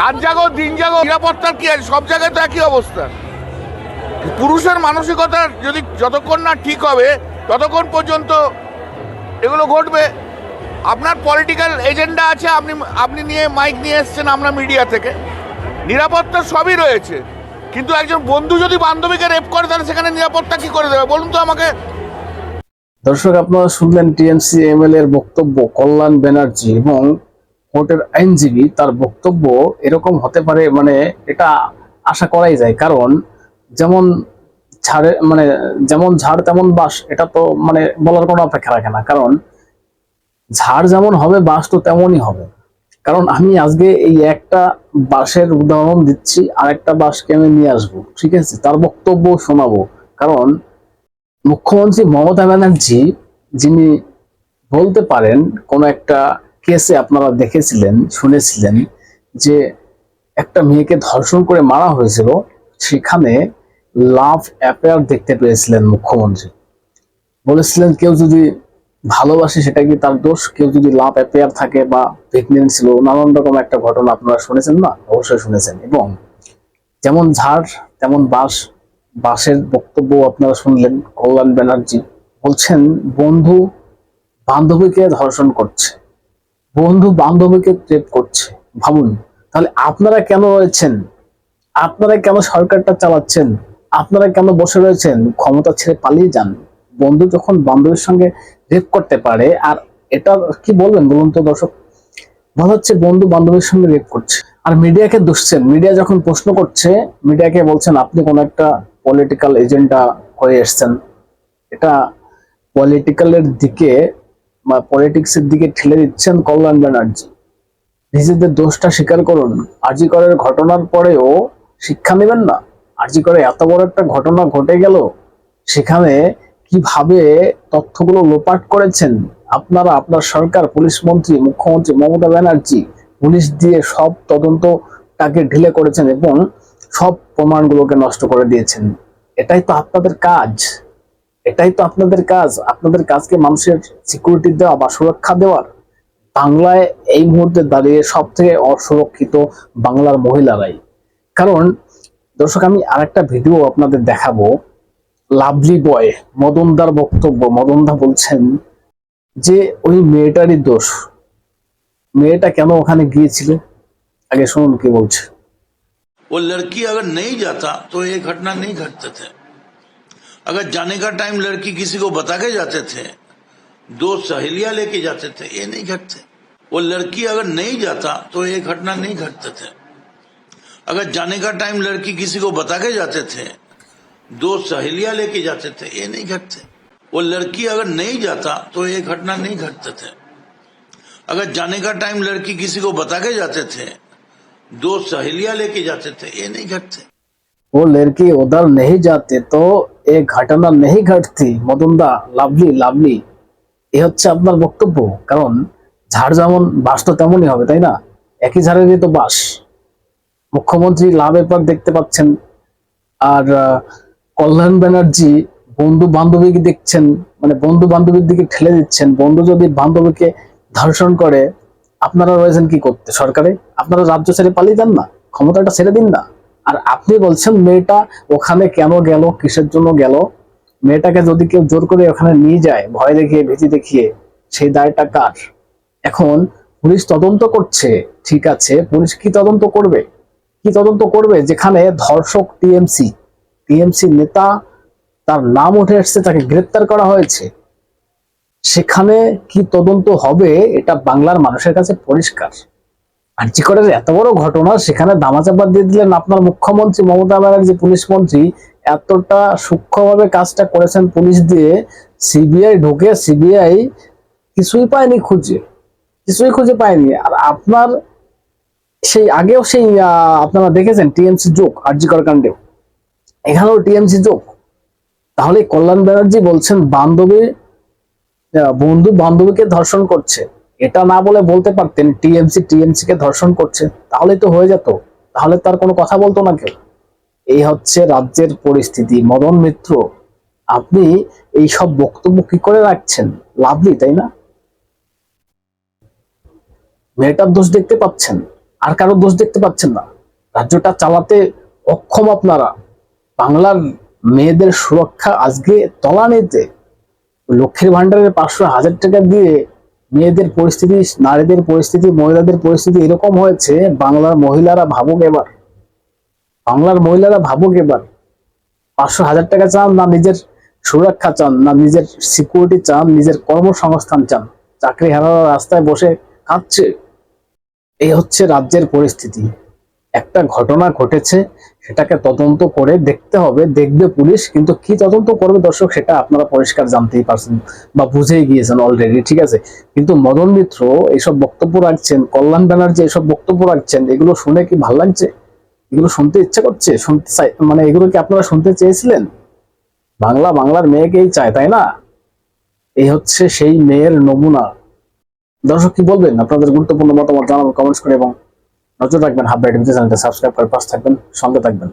রাত জাগো দিন জাগো, নিরাপত্তার কি আছে? সব জায়গায় তো একই অবস্থা। পুরুষের মানসিকতা যদি যতক্ষণ না ঠিক হবে ততক্ষণ পর্যন্ত এগুলো ঘটবে। আপনার পলিটিক্যাল এজেন্ডা আছে, আপনি নিয়ে মাইক নিয়ে এসছেন আমরা মিডিয়া থেকে, নিরাপত্তা সবই রয়েছে, কিন্তু একজন বন্ধু যদি বান্ধবীকে রেপ করে তাহলে সেখানে নিরাপত্তা কি করে দেবে বলুন তো আমাকে। দর্শক, আপনারা শুনলেন টিএমসি এমএলএ এর বক্তব্য। কল্যাণ ব্যানার্জি এবং কোর্টের আইনজীবী তার বক্তব্য এরকম হতে পারে, মানে এটা আশা করাই যায়। কারণ যেমন যেমন ঝাড় তেমন বাস, এটা তো মানে বলার কোনো অপেক্ষা রাখে না। কারণ ঝাড় যেমন হবে বাস তো তেমনই হবে। কারণ আমি আজকে এই একটা বাসের উদাহরণ দিচ্ছি, আর একটা বাসকে আমি নিয়ে আসবো, ঠিক আছে, তার বক্তব্য শোনাবো। কারণ মুখ্যমন্ত্রী মমতা ব্যানার্জি, যিনি বলতে পারেন কোন একটা কেসে আপনারা দেখেছিলেন শুনেছিলেন যে একটা মেয়েকে ধর্ষণ করে মারা হয়েছিল, সেখানে লাভ অ্যাফেয়ার দেখতে পেয়েছিলেন মুখ্যমন্ত্রী। বলেছিলেন কেউ যদি ভালোবাসে সেটা কি তার দোষ, কেউ যদি লাভ অ্যাফেয়ার থাকে বা প্রেগনেন্ট ছিল, নানান রকম একটা ঘটনা আপনারা শুনেছেন না? অবশ্যই শুনেছেন। এবং যেমন ঝাড় তেমন বাস, বাসের বক্তব্য আপনারা শুনলেন। কল্যাণ ব্যানার্জি বলছেন বন্ধু বান্ধবীকে ধর্ষণ করছে, বন্ধু বান্ধবীকে রেপ করছে। ভাবুন তাহলে আপনারা কেন রয়েছেন, আপনারা কেন সরকারটা চালাচ্ছেন, আপনারা কেন বসে রয়েছেন? ক্ষমতা ছেড়ে পালিয়ে যান। বন্ধু যখন বান্ধবীর সঙ্গে রেপ করতে পারে, আর এটা কি বলবেন বলুন তো দর্শক? বলা হচ্ছে বন্ধু বান্ধবীর সঙ্গে রেপ করছে, আর মিডিয়াকে দোষছেন। মিডিয়া যখন প্রশ্ন করছে, মিডিয়াকে বলছেন আপনি কোন একটা পলিটিক্যাল এজেন্ডা হয়ে এসছেন। এটা পলিটিক্যালের দিকে বা পলিটিক্সের দিকে ঠেলে দিচ্ছেন কল্যাণ ব্যানার্জি। নিজেদের দোষটা স্বীকার করুন। আরজি করের ঘটনার পরেও শিক্ষা নেবেন না? আরজি করে এত বড় একটা ঘটনা ঘটে গেল, সেখানে কিভাবে তথ্যগুলো লোপাট করেছেন আপনারা, আপনার সরকার, পুলিশ মন্ত্রী, মুখ্যমন্ত্রী মমতা ব্যানার্জি পুলিশ দিয়ে সব তদন্তটাকে ঢিলে করেছেন এবং সব প্রমাণগুলোকে নষ্ট করে দিয়েছেন। এটাই তো আপনাদের কাজ, এটাই তো আপনাদের কাজ। আপনাদের কাজকে মানুষের সিকিউরিটি দেওয়া বা সুরক্ষা দেওয়ার। বাংলায় এই মুহূর্তে দাঁড়িয়ে সব থেকে অসুরক্ষিত বাংলার মহিলারাই। কারণ দর্শক, আমি আরেকটা ভিডিও আপনাদের দেখাবো। লাভলি বয় মদনদার বক্তব্য। মদনদা বলছেন যে ওই মেয়েটারই দোষ, মেয়েটা কেন ওখানে গিয়েছিল। আগে শুনুন কি বলছে। वो लड़की अगर नहीं जाता तो ये घटना नहीं घटते थे। अगर जाने का टाइम लड़की किसी को बता के जाते थे, दो सहेलियां लेके जाते थे, ये नहीं घटते। वो लड़की अगर नहीं जाता तो ये घटना नहीं घटते थे। अगर जाने का टाइम लड़की किसी को बता के जाते थे, दो सहेलियां लेके जाते थे, ये नहीं घटते। वो लड़की अगर नहीं जाता तो ये घटना नहीं घटते थे। अगर जाने का टाइम लड़की किसी को बता के जाते थे, दो सहेलियां लेके जाते थे, ये नहीं घटते। वो लड़की उधर नहीं जाते तो ये घटना नहीं घटती। মদনদা, লাভলি লাভলি, এ হচ্ছে আপনার বক্তব্য। কারণ ঝাড় যেমন বাস তো তেমনই হবে, তাই না? একই ঝাড়েরই তো বাস। মুখ্যমন্ত্রী লাভ এপার দেখতে পাচ্ছেন, আর কল্যাণ ব্যানার্জি বন্ধু বান্ধবীকে দেখছেন, মানে বন্ধু বান্ধবীর দিকে ঠেলে দিচ্ছেন। বন্ধু যদি বান্ধবীকে ধর্ষণ করে, আপনারা রয়েছেন কি করতে? সরকারে আপনারা রাজ্য ছেড়ে পালিয়ে যান না, ক্ষমতাটা ছেড়ে দিন না। আর আপনি বলছেন মেয়েটা ওখানে কেন গেল, কিসের জন্য গেল? মেয়েটাকে যদি কেউ জোর করে ওখানে নিয়ে যায়, ভয় দেখিয়ে ভীতি দেখিয়ে, সেই দায়টা কার? এখন পুলিশ তদন্ত করছে, ঠিক আছে, পুলিশ কি তদন্ত করবে? কি তদন্ত করবে যেখানে ধর্ষক টিএমসি নেতা, তার নাম উঠে এসছে, তাকে গ্রেপ্তার করা হয়েছে? সেখানে কি তদন্ত হবে এটা বাংলার মানুষের কাছে পরিষ্কার। আরজি করের এত বড় ঘটনা, সেখানে দামাচাপা দিয়ে দিলেন আপনার মুখ্যমন্ত্রী মমতা ব্যানার্জি। পুলিশ মন্ত্রী এতটা সূক্ষ্মভাবে কাজটা করেছেন পুলিশ দিয়ে। সিবিআই ঢুকে সিবিআই কিছুই পায়নি, কিছুই খুঁজে পায়নি। আর আপনার সেই আগেও সেই আপনারা দেখেছেন টিএমসি যোগ, আরজি কর কাণ্ডেও, এখানেও টিএমসি যোগ। তাহলে কল্যাণ ব্যানার্জি বলছেন বন্ধু বান্ধবীকে ধর্ষণ করছে, এটা না বলে বলতে পারতেন টিএমসি কে ধর্ষণ করছে, তাহলেই তো হয়ে যেত। তাহলে তার কোনো কথা বলতো না কেউ। এই হচ্ছে রাজ্যের পরিস্থিতি। মদন মিত্র, আপনি এই সব বক্তব্য কি করে রাখছেন? লাভলি, তাই না? মেয়েটার দোষ দেখতে পাচ্ছেন, আর কারো দোষ দেখতে পাচ্ছেন না। রাজ্যটা চালাতে অক্ষম আপনারা। বাংলার মেয়েদের সুরক্ষা আজকে তলানিতে। লক্ষ্মীর ভান্ডারের 500,000 টাকা দিয়ে মেয়েদের পরিস্থিতি, নারীদের পরিস্থিতি, মহিলাদের পরিস্থিতি এরকম হয়েছে। বাংলার মহিলারা ভাবুক এবার, 500,000 টাকা চান না, নিজের সুরক্ষা চান না, নিজের সিকিউরিটি চান, নিজের কর্মসংস্থান চান, চাকরি হারানোর রাস্তায় বসে কাঁদছে। এই হচ্ছে রাজ্যের পরিস্থিতি। একটা ঘটনা ঘটেছে, সেটাকে তদন্ত করে দেখতে হবে, দেখবে পুলিশ, কিন্তু কি তদন্ত করবে দর্শক সেটা আপনারা পরিষ্কার জানতেই পারছেন বা বুঝেই গিয়েছেন অলরেডি, ঠিক আছে। কিন্তু মদন মিত্র এইসব বক্তব্য রাখছেন, কল্যাণ ব্যানার্জি এইসব বক্তব্য রাখছেন, এগুলো শুনে কি ভালো লাগছে? এগুলো শুনতে ইচ্ছা করছে? শুনতে চাই, মানে এগুলো কি আপনারা শুনতে চেয়েছিলেন? বাংলার মেয়েকেই চায়, তাই না? এই হচ্ছে সেই মেয়ের নমুনা। দর্শক কি বলবেন? আপনাদের গুরুত্বপূর্ণ মতামত জানাবেন কমেন্টস করে, এবং নজর রাখবেন হাব চ্যানেলটা সাবস্ক্রাইব করে পাশে থাকবেন, সঙ্গে থাকবেন।